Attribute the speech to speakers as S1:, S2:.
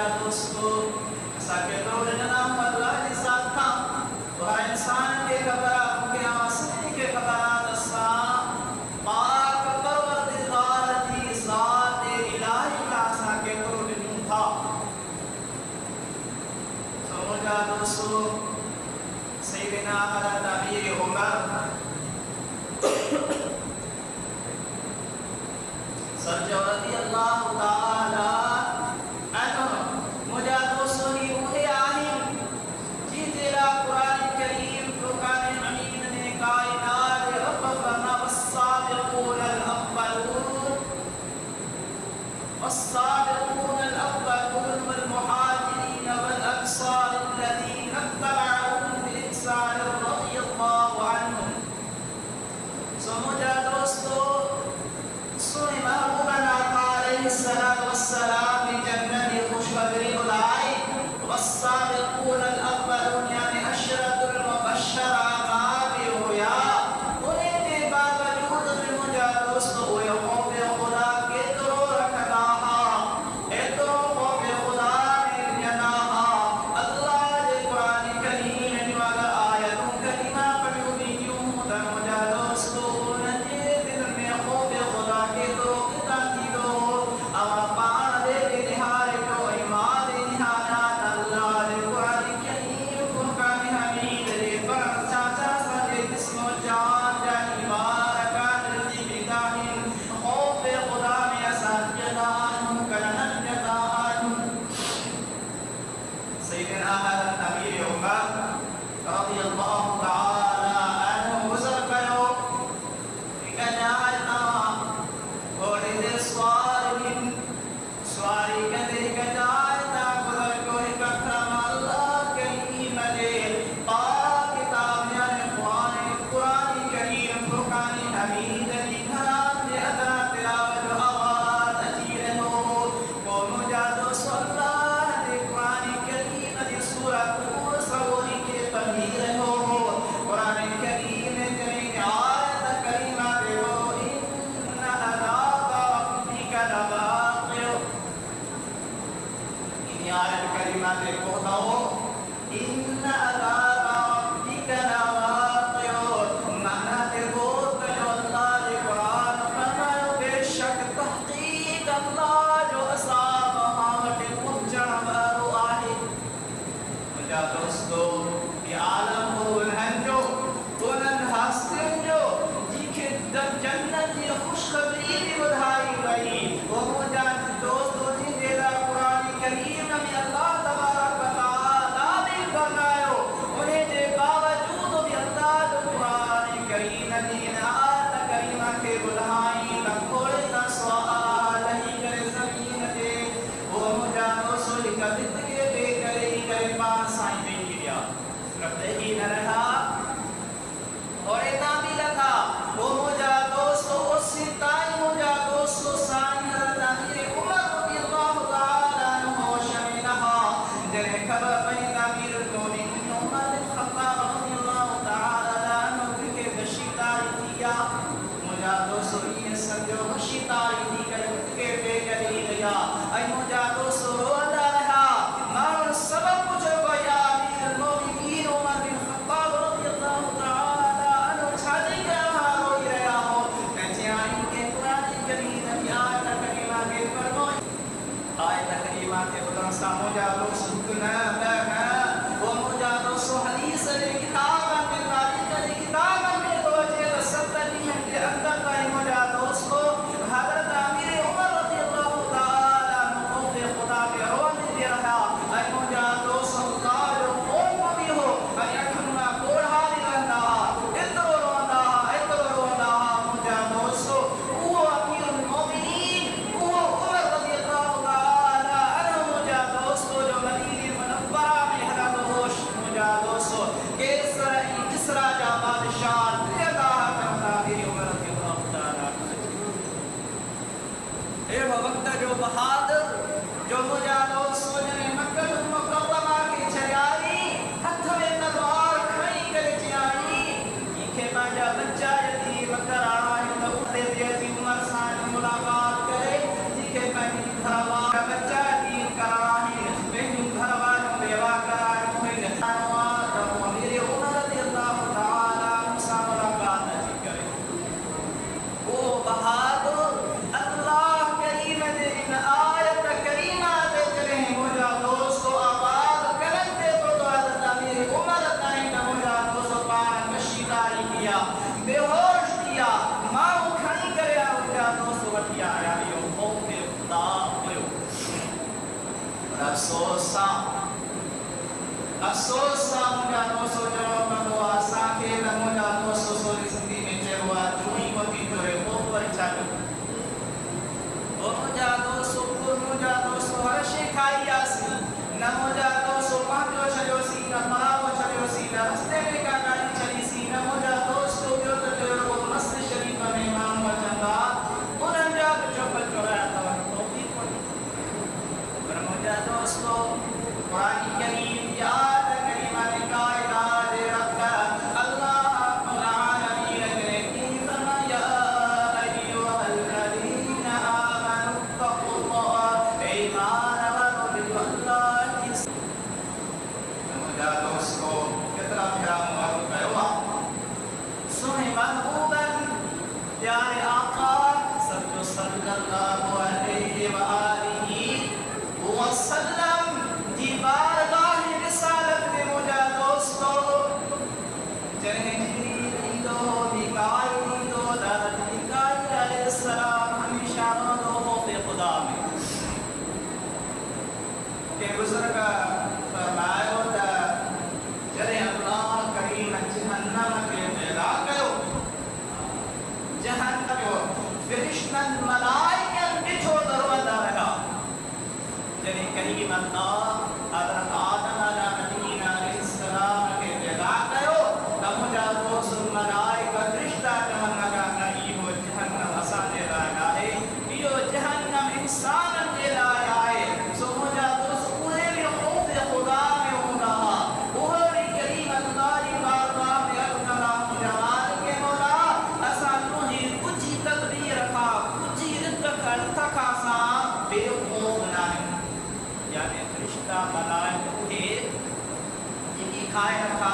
S1: مجھا دوستو ساکے دور جناب اللہ کے ساتھ تھا تو ہر انسان کے خبرات کے آسنے کے خبرات السلام پاک پروردگار کی ذات الہی کا ساکے دور جنوں تھا تو مجھا دوستو سیدنا حضرت امیر عمر سرجو رضی اللہ تعالی عنہ مجھا دوستو ہی روح آہی جی تیرا قرآن کریم فرقان حمید نے کائنات رب فرما والسابقون الاولون والسابقون الاولون والمحاجرین والانصار الذین اتبعوهم بإحسان رضی اللہ عنہم سو مجھا دوستو سنی محبوبنا علیہ السلام کی جنت خوشخبری بلائی والسابقون الاولون یعنی عشرۃ المبشرہ بھی ہویا انہیں کے باوجود میں مجھا دوستو ہوئے خوف خدا کے درو رکھنا اترو خوف خدا نے جنا اللہ کے قرآن کریم میں اگر آیتوں کریمہ پڑھو بھی کیوں تو مجھا دوستو افسوس سا مجھا دوستو جواب مندو آسا کے مجھا دوستو سوری زندگی میں چہوا جوئی کو بھی جوڑے خوب پر چاہو مجھا دوستو ہر شے کھائی آسی نہ مجھا دوستو پانچو چلیو سی نہ ماو چلیو سی نہ رستے میں کا گاڑی چلی سی نہ مجھا دوستو جو تجربو مسجد شریف میں امام وچنگا انہاں جا جو پچوڑا تھا توفیق پڑی پر مجھا دوستو قرآن کریم یاد کریمہ نکائے داد رب اللہ رب العالمین کرے فرما یا ایوہ الذین آمنوا اتقوا اللہ ایمان ورد اللہ کی مجھا دوستو کتنا پیار معروف ہے وہاں سنیں محبوباً پیارے آقا صلی اللہ علیہ وآلہ وسلم کی بارگاہ رسالت میں مجھا دوستو جنہیں جبریل دو میکائیل دو حضرت میکائیل علیہ السلام ہمیشہ دو خوف خدا میں کہ بزرگ فرمائے ہوتا جنہیں اللہ کریم جہنم کے پیدا کرو جہنم کو فرشتن ملائکن بچھو دروازہ رہا جنہیں کریم اللہ حضرت آدم علیہ السلام کے پیدا کرو تب مجھا دوست ملائکہ فرشتہ جہنم لگا نہیں وہ جہنم آسانے لائے آئے یہ جہنم انسان کے لائے آئے سو مجھا دوست پورے بھی خوف خدا میں ہوں رہا پوری کریم اللہ کی بارگاہ میں اکرام جوان کے مولا اسا تمہیں کچھ تدبیر رکھا کچھ رزق تکا سا بے خوف نہیں یعنی فرشتہ ملائکہ تھے جن کی کھائے رکھا